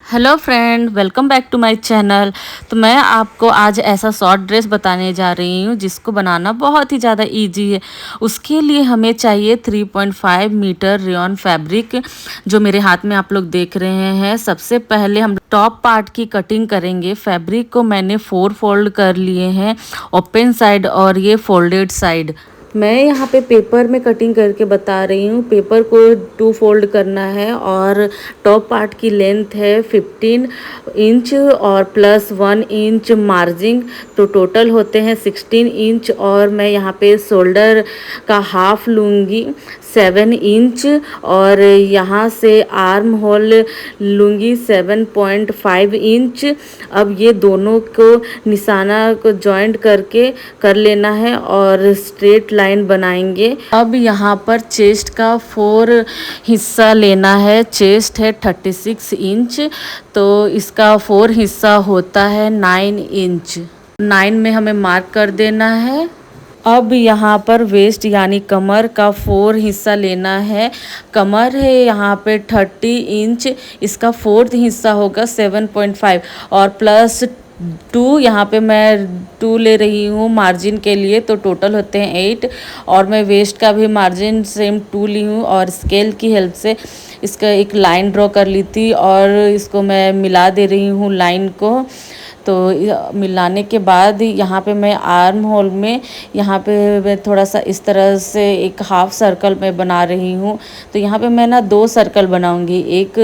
Hello friend, welcome back to my channel. तो मैं आपको आज ऐसा शॉर्ट ड्रेस बताने जा रही हूँ जिसको बनाना बहुत ही ज़्यादा इजी है। उसके लिए हमें चाहिए 3.5 मीटर रेयॉन फैब्रिक, जो मेरे हाथ में आप लोग देख रहे हैं। सबसे पहले हम टॉप पार्ट की कटिंग करेंगे। फैब्रिक को मैंने 4 फोल्ड कर लिए हैं, ओपन साइड और ये फोल्डेड साइड। मैं यहाँ पे पेपर में कटिंग करके बता रही हूँ। पेपर को 2 फोल्ड करना है और टॉप पार्ट की लेंथ है 15 इंच और प्लस 1 इंच मार्जिन, तो टोटल होते हैं 16 इंच। और मैं यहाँ पे शोल्डर का हाफ लूँगी 7 इंच और यहाँ से आर्म होल लूँगी 7.5 इंच। अब ये दोनों को निशाना को जॉइंट करके कर लेना है और स्ट्रेट लाइन बनाएंगे। अब यहाँ पर चेस्ट का 4 हिस्सा लेना है। चेस्ट है 36 इंच, तो इसका 4 हिस्सा होता है 9 इंच। 9 में हमें मार्क कर देना है। अब यहाँ पर वेस्ट यानी कमर का 4 हिस्सा लेना है। कमर है यहाँ पे 30 इंच, इसका 4th हिस्सा होगा 7.5 और प्लस 2, यहाँ पे मैं 2 ले रही हूँ मार्जिन के लिए, तो टोटल होते हैं 8। और मैं वेस्ट का भी मार्जिन सेम 2 ली हूँ और स्केल की हेल्प से इसका एक लाइन ड्रॉ कर ली थी और इसको मैं मिला दे रही हूँ लाइन को। तो मिलाने के बाद यहाँ पे मैं आर्म होल में यहाँ पे मैं थोड़ा सा इस तरह से एक हाफ सर्कल में बना रही हूँ। तो यहाँ पे मैं ना 2 सर्कल बनाऊँगी, एक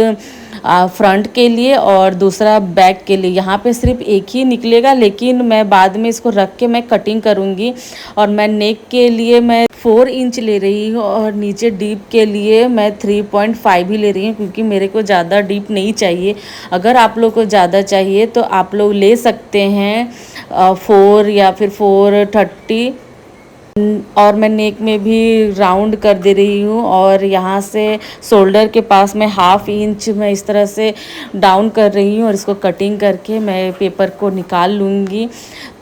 फ्रंट के लिए और दूसरा बैक के लिए। यहाँ पे सिर्फ एक ही निकलेगा, लेकिन मैं बाद में इसको रख के मैं कटिंग करूँगी। और मैं नेक के लिए मैं 4 इंच ले रही हूँ और नीचे डीप के लिए मैं 3.5 ही ले रही हूँ, क्योंकि मेरे को ज़्यादा डीप नहीं चाहिए। अगर आप लोग को ज़्यादा चाहिए तो आप लोग ले सकते हैं 4 या फिर 430। और मैं नेक में भी राउंड कर दे रही हूँ और यहाँ से शोल्डर के पास में हाफ इंच मैं इस तरह से डाउन कर रही हूँ और इसको कटिंग करके मैं पेपर को निकाल लूँगी,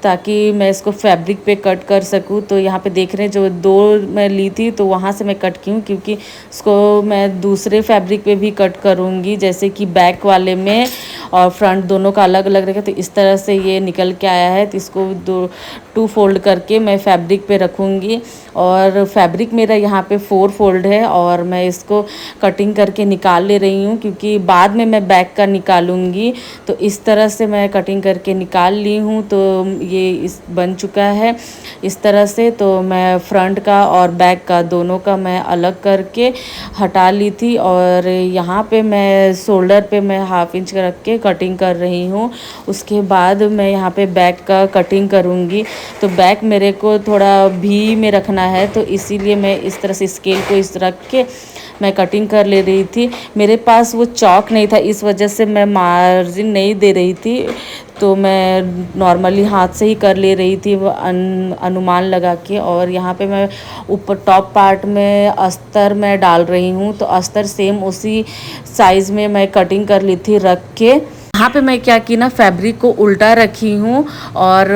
ताकि मैं इसको फैब्रिक पे कट कर सकूँ। तो यहाँ पे देख रहे हैं जो 2 मैं ली थी तो वहाँ से मैं कट की हूँ, क्योंकि इसको मैं दूसरे फैब्रिक पे भी कट करूँगी, जैसे कि बैक वाले में और फ्रंट दोनों का अलग अलग रहेगा। तो इस तरह से ये निकल के आया है। तो इसको 2 फोल्ड करके मैं फैब्रिक पे रखूँगी और फैब्रिक मेरा यहाँ पे 4 फोल्ड है और मैं इसको कटिंग करके निकाल ले रही हूँ, क्योंकि बाद में मैं बैक का निकालूंगी। तो इस तरह से मैं कटिंग करके निकाल ली हूँ। तो ये इस बन चुका है इस तरह से। तो मैं फ्रंट का और बैक का दोनों का मैं अलग करके हटा ली थी और यहाँ पे मैं शोल्डर पे मैं हाफ इंच रख के कटिंग कर रही हूँ। उसके बाद मैं यहाँ पे बैक का कटिंग करूँगी। तो बैक मेरे को थोड़ा भी में रखना है, तो इसीलिए मैं इस तरह से स्केल को इस रख के मैं कटिंग कर ले रही थी। मेरे पास वो चॉक नहीं था, इस वजह से मैं मार्जिन नहीं दे रही थी, तो मैं नॉर्मली हाथ से ही कर ले रही थी वो अनुमान लगा के। और यहाँ पे मैं ऊपर टॉप पार्ट में अस्तर मैं डाल रही हूँ, तो अस्तर सेम उसी साइज़ में मैं कटिंग कर ली थी रख के। यहाँ पे मैं क्या की ना, फैब्रिक को उल्टा रखी हूँ और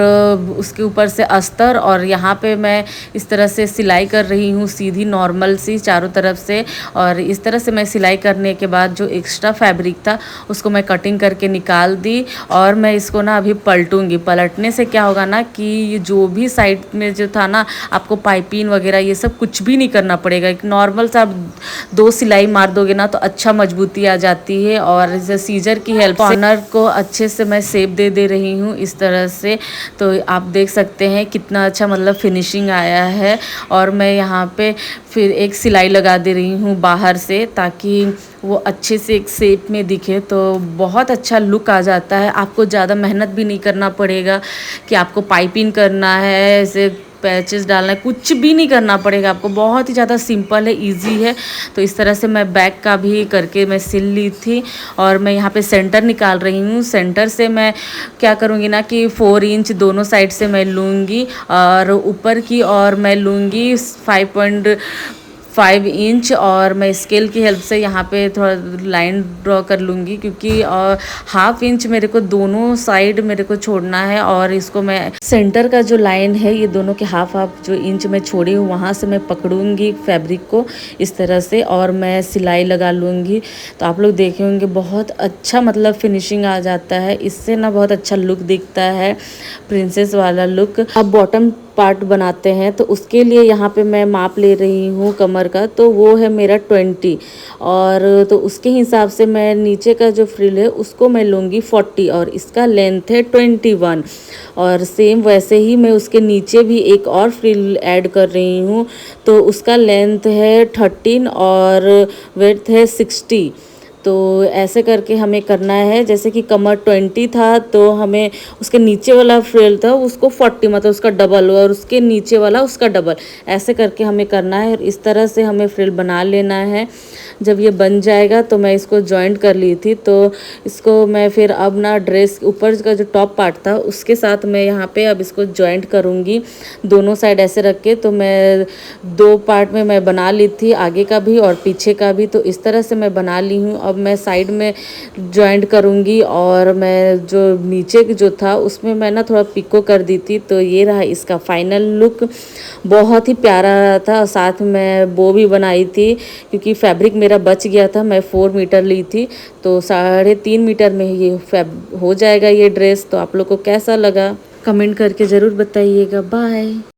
उसके ऊपर से अस्तर, और यहाँ पे मैं इस तरह से सिलाई कर रही हूँ सीधी नॉर्मल सी चारों तरफ से। और इस तरह से मैं सिलाई करने के बाद जो एक्स्ट्रा फैब्रिक था उसको मैं कटिंग करके निकाल दी। और मैं इसको ना अभी पलटूंगी। पलटने से क्या होगा ना कि जो भी साइड में जो था ना, आपको पाइपिंग वगैरह ये सब कुछ भी नहीं करना पड़ेगा। एक नॉर्मल सा 2 सिलाई मार दोगे ना तो अच्छा मजबूती आ जाती है। और सीजर की हेल्प से को अच्छे से मैं शेप दे रही हूँ इस तरह से। तो आप देख सकते हैं कितना अच्छा मतलब फिनिशिंग आया है। और मैं यहाँ पे फिर एक सिलाई लगा दे रही हूँ बाहर से, ताकि वो अच्छे से एक शेप में दिखे। तो बहुत अच्छा लुक आ जाता है। आपको ज़्यादा मेहनत भी नहीं करना पड़ेगा कि आपको पाइपिंग करना है, ऐसे पैचेस डालना है, कुछ भी नहीं करना पड़ेगा आपको। बहुत ही ज़्यादा सिंपल है, इजी है। तो इस तरह से मैं बैक का भी करके मैं सिल ली थी। और मैं यहाँ पे सेंटर निकाल रही हूँ। सेंटर से मैं क्या करूँगी ना कि 4 इंच दोनों साइड से मैं लूँगी और ऊपर की और मैं लूँगी 5 इंच, और मैं स्केल की हेल्प से यहाँ पे थोड़ा लाइन ड्रॉ कर लूँगी, क्योंकि हाफ इंच मेरे को दोनों साइड मेरे को छोड़ना है, और इसको मैं सेंटर का जो लाइन है ये दोनों के हाफ हाफ जो इंच मैं छोड़ी हूँ वहाँ से मैं पकड़ूंगी फैब्रिक को इस तरह से, और मैं सिलाई लगा लूँगी। तो आप लोग देखे होंगे बहुत अच्छा मतलब फिनिशिंग आ जाता है इससे ना, बहुत अच्छा लुक दिखता है, प्रिंसेस वाला लुक। अब बॉटम पार्ट बनाते हैं, तो उसके लिए यहाँ पे मैं माप ले रही हूँ कमर का, तो वो है मेरा 20, और तो उसके हिसाब से मैं नीचे का जो फ्रिल है उसको मैं लूँगी 40, और इसका लेंथ है 21, और सेम वैसे ही मैं उसके नीचे भी एक और फ्रिल ऐड कर रही हूँ, तो उसका लेंथ है 13 और विड्थ है 60। तो ऐसे करके हमें करना है, जैसे कि कमर 20 था तो हमें उसके नीचे वाला फ्रिल था उसको 40, मतलब उसका डबल, और उसके नीचे वाला उसका डबल, ऐसे करके हमें करना है। इस तरह से हमें फ्रिल बना लेना है। जब ये बन जाएगा तो मैं इसको जॉइंट कर ली थी, तो इसको मैं फिर अब ना ड्रेस ऊपर का जो टॉप पार्ट था उसके साथ मैं यहाँ पे अब इसको जॉइंट करूँगी दोनों साइड ऐसे रख के। तो मैं 2 पार्ट में मैं बना ली थी, आगे का भी और पीछे का भी, तो इस तरह से मैं बना ली हूँ। अब मैं साइड में जॉइंट करूँगी, और मैं जो नीचे जो था उसमें मैं ना थोड़ा पिको कर दी थी। तो ये रहा इसका फाइनल लुक, बहुत ही प्यारा था। साथ में बो भी बनाई थी, क्योंकि फैब्रिक मेरा बच गया था, मैं 4 मीटर ली थी, तो 3.5 मीटर में ये हो जाएगा ये ड्रेस। तो आप लोग को कैसा लगा कमेंट करके ज़रूर बताइएगा। बाय।